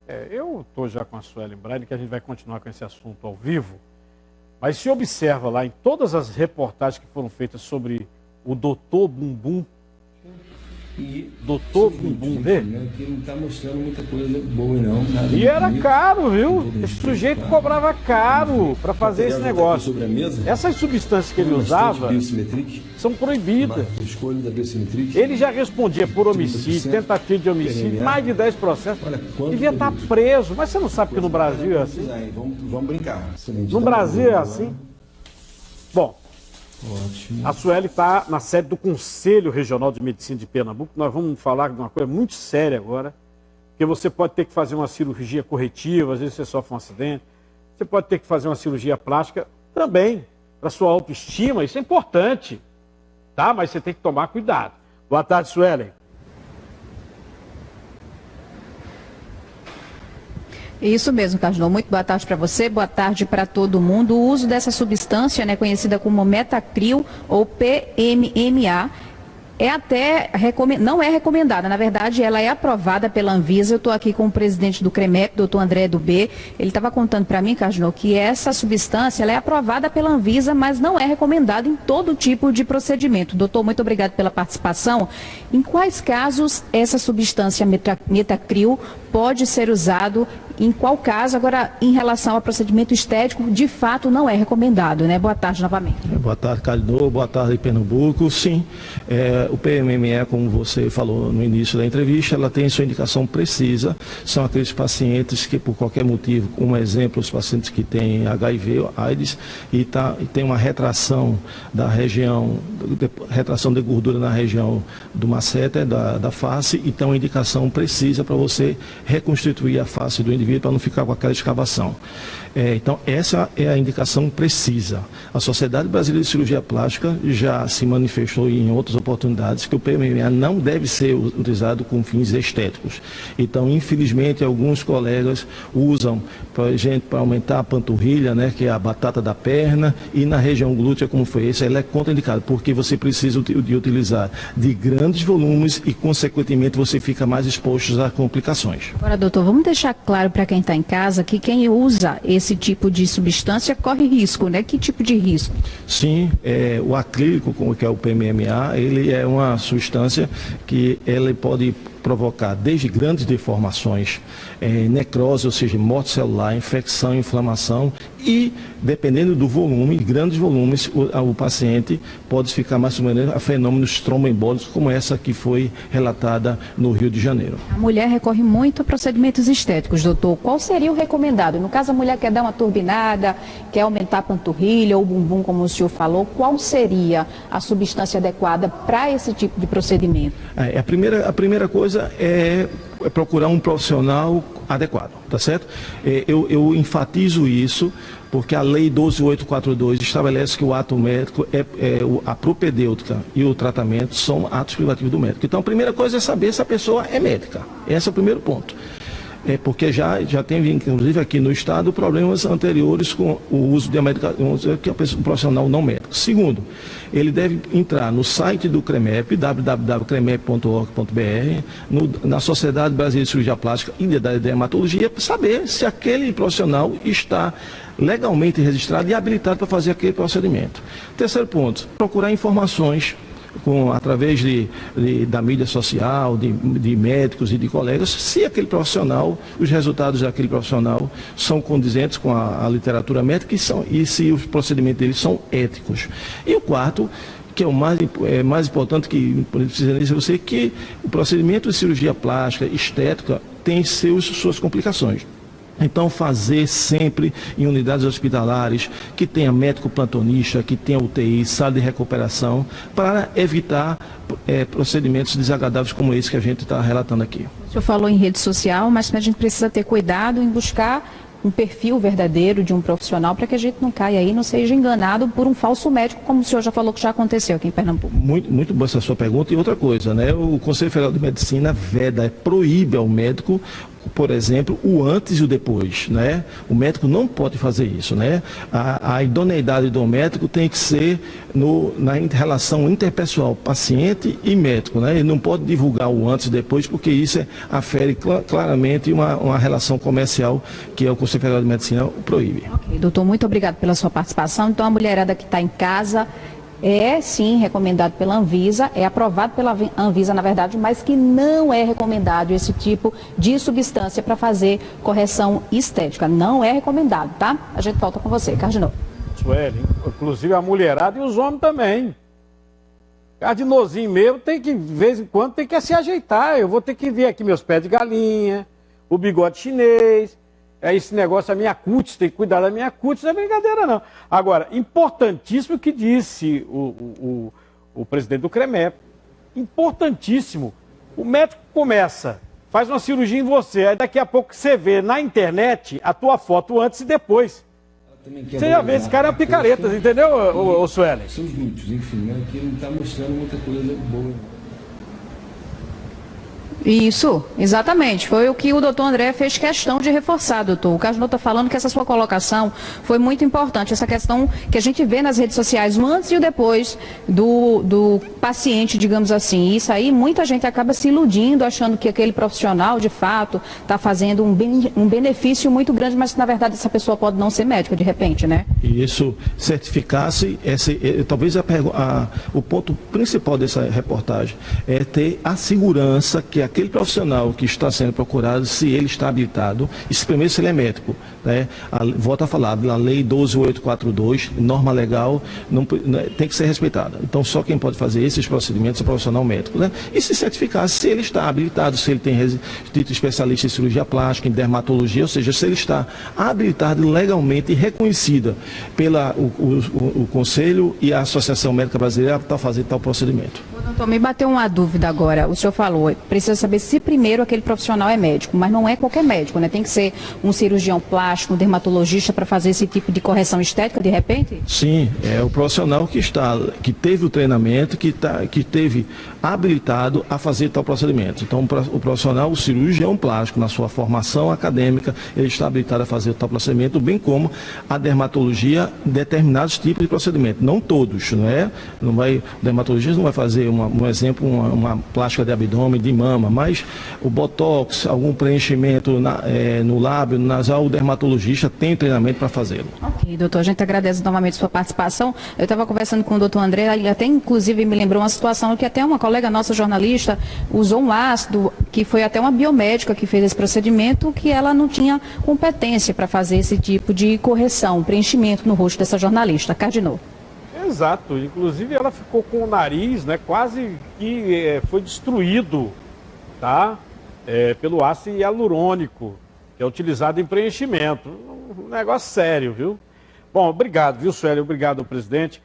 Eu estou já com a Suelen Braille, que a gente vai continuar com esse assunto ao vivo, mas se observa lá em todas as reportagens que foram feitas sobre o Doutor Bumbum, Doutor Bumbum, vê? Que não está mostrando muita coisa boa, não. E era caro, viu? Esse sujeito cobrava caro para fazer esse negócio. Essas substâncias que ele usava são proibidas. Ele já respondia por homicídio, tentativa de homicídio, mais de 10 processos. Devia estar preso, mas você não sabe que no Brasil é assim? Vamos brincar. No Brasil é assim? Bom, Ótimo. a Sueli está na sede do Conselho Regional de Medicina de Pernambuco. Nós vamos falar de uma coisa muito séria agora, porque você pode ter que fazer uma cirurgia corretiva, às vezes você sofre um acidente, você pode ter que fazer uma cirurgia plástica também, para sua autoestima, isso é importante, tá? Mas você tem que tomar cuidado. Boa tarde, Sueli. Isso mesmo, Cardinal. Muito boa tarde para você, boa tarde para todo mundo. O uso dessa substância, conhecida como metacril ou PMMA, não é recomendada. Na verdade, ela é aprovada pela Anvisa. Eu estou aqui com o presidente do CREMEP, doutor André Dubé. Ele estava contando para mim, Cardinal, que essa substância ela é aprovada pela Anvisa, mas não é recomendada em todo tipo de procedimento. Doutor, muito obrigado pela participação. Em quais casos essa substância metacril pode ser usado? Em qual caso? Agora, em relação ao procedimento estético, de fato não é recomendado, né? Boa tarde novamente. Boa tarde, Cardinal. Boa tarde, Pernambuco. Sim, o PMME, como você falou no início da entrevista, ela tem sua indicação precisa. São aqueles pacientes que, por qualquer motivo, como exemplo, os pacientes que têm HIV, AIDS, e tem uma retração da região, retração de gordura na região do masseter, da face, e tem uma indicação precisa para você reconstituir a face do indivíduo para não ficar com aquela escavação. Então, essa é a indicação precisa. A Sociedade Brasileira de Cirurgia Plástica já se manifestou em outras oportunidades que o PMMA não deve ser utilizado com fins estéticos. Então, infelizmente, alguns colegas usam para aumentar a panturrilha, que é a batata da perna, e na região glútea, como foi esse, ela é contraindicada, porque você precisa de utilizar de grandes volumes e, consequentemente, você fica mais exposto a complicações. Agora, doutor, vamos deixar claro para quem está em casa que quem usa esse tipo de substância corre risco, né? Que tipo de risco? Sim, o acrílico, que é o PMMA, ele é uma substância que ele pode provocar desde grandes deformações, necrose, ou seja, morte celular, infecção, inflamação, e dependendo do volume, grandes volumes, o paciente pode ficar mais submetido a fenômenos tromboembólicos, como essa que foi relatada no Rio de Janeiro. A mulher recorre muito a procedimentos estéticos, doutor. Qual seria o recomendado? No caso, a mulher quer dar uma turbinada, quer aumentar a panturrilha ou o bumbum, como o senhor falou, qual seria a substância adequada para esse tipo de procedimento? A primeira coisa é procurar um profissional adequado, tá certo? Eu enfatizo isso porque a Lei 12.842 estabelece que o ato médico, a propedêutica e o tratamento são atos privativos do médico. Então, a primeira coisa é saber se a pessoa é médica. Esse é o primeiro ponto. Porque já teve, inclusive aqui no estado, problemas anteriores com o uso de medicação que é um profissional não médico. Segundo, ele deve entrar no site do CREMEP, www.cremep.org.br, na Sociedade Brasileira de Cirurgia Plástica e da Dermatologia, para saber se aquele profissional está legalmente registrado e habilitado para fazer aquele procedimento. Terceiro ponto, procurar informações através da mídia social, de médicos e de colegas, se aquele profissional, os resultados daquele profissional são condizentes com a literatura médica e se os procedimentos deles são éticos. E o quarto, que é o mais importante que precisa dizer você, que o procedimento de cirurgia plástica estética tem suas complicações. Então, fazer sempre em unidades hospitalares, que tenha médico plantonista, que tenha UTI, sala de recuperação, para evitar procedimentos desagradáveis como esse que a gente está relatando aqui. O senhor falou em rede social, mas a gente precisa ter cuidado em buscar um perfil verdadeiro de um profissional para que a gente não caia aí, não seja enganado por um falso médico, como o senhor já falou que já aconteceu aqui em Pernambuco. Muito boa essa sua pergunta. E outra coisa, o Conselho Federal de Medicina veda, proíbe ao médico por exemplo, o antes e o depois, né? O médico não pode fazer isso, né? A idoneidade do médico tem que ser na relação interpessoal, paciente e médico, né? Ele não pode divulgar o antes e depois, porque isso afere claramente uma relação comercial que o Conselho Federal de Medicina proíbe. Ok, doutor, muito obrigado pela sua participação. Então, a mulherada que está em casa é sim recomendado pela Anvisa, é aprovado pela Anvisa, na verdade, mas que não é recomendado esse tipo de substância para fazer correção estética. Não é recomendado, tá? A gente volta com você, Cardinô. Sueli, inclusive a mulherada e os homens também. Cardinozinho mesmo tem que, de vez em quando, tem que se ajeitar. Eu vou ter que ver aqui meus pés de galinha, o bigode chinês. É esse negócio, a minha cutis, tem que cuidar da minha cutis, não é brincadeira não. Agora, importantíssimo o que disse o presidente do CREMEP, importantíssimo. O médico começa, faz uma cirurgia em você, aí daqui a pouco você vê na internet a tua foto antes e depois. Você já vê, esse cara é uma picareta, entendeu, ô Sueli? São os glúteos, enfim, né, que não está mostrando muita coisa boa. Isso, exatamente. Foi o que o doutor André fez questão de reforçar, doutor. O Cardinô está falando que essa sua colocação foi muito importante. Essa questão que a gente vê nas redes sociais, o antes e o depois do paciente, digamos assim. Isso aí, muita gente acaba se iludindo, achando que aquele profissional, de fato, está fazendo um benefício muito grande, mas na verdade essa pessoa pode não ser médica, de repente, né? E isso certificasse, talvez o ponto principal dessa reportagem é ter a segurança que aquele profissional que está sendo procurado, se ele está habilitado, e primeiro se ele é médico, né? Volto a falar, a lei 12842, norma legal, tem que ser respeitada. Então só quem pode fazer esses procedimentos é o profissional médico, né? E se certificar se ele está habilitado, se ele tem título especialista em cirurgia plástica, em dermatologia, ou seja, se ele está habilitado legalmente e reconhecida o Conselho e a Associação Médica Brasileira para fazer tal procedimento. Doutor, me bateu uma dúvida agora. O senhor falou, precisa saber se primeiro aquele profissional é médico, mas não é qualquer médico, né? Tem que ser um cirurgião plástico, um dermatologista para fazer esse tipo de correção estética, de repente? Sim, é o profissional que teve o treinamento, que teve habilitado a fazer tal procedimento. Então, o profissional, o cirurgião plástico, na sua formação acadêmica, ele está habilitado a fazer tal procedimento, bem como a dermatologia, determinados tipos de procedimento. Não todos, não é? O dermatologista não vai fazer, um exemplo, uma plástica de abdômen, de mama, mas o botox, algum preenchimento no lábio, no nasal, o dermatologista tem treinamento para fazê-lo. Ok, doutor, a gente agradece novamente a sua participação. Eu estava conversando com o doutor André, ele até inclusive me lembrou uma situação que até uma colega nossa jornalista usou um ácido, que foi até uma biomédica que fez esse procedimento, que ela não tinha competência para fazer esse tipo de correção, preenchimento no rosto dessa jornalista. Cardinô. Exato, inclusive ela ficou com o nariz, né, quase que foi destruído, tá? Pelo ácido hialurônico, que é utilizado em preenchimento. Um negócio sério, viu? Bom, obrigado, viu, Sueli? Obrigado, presidente.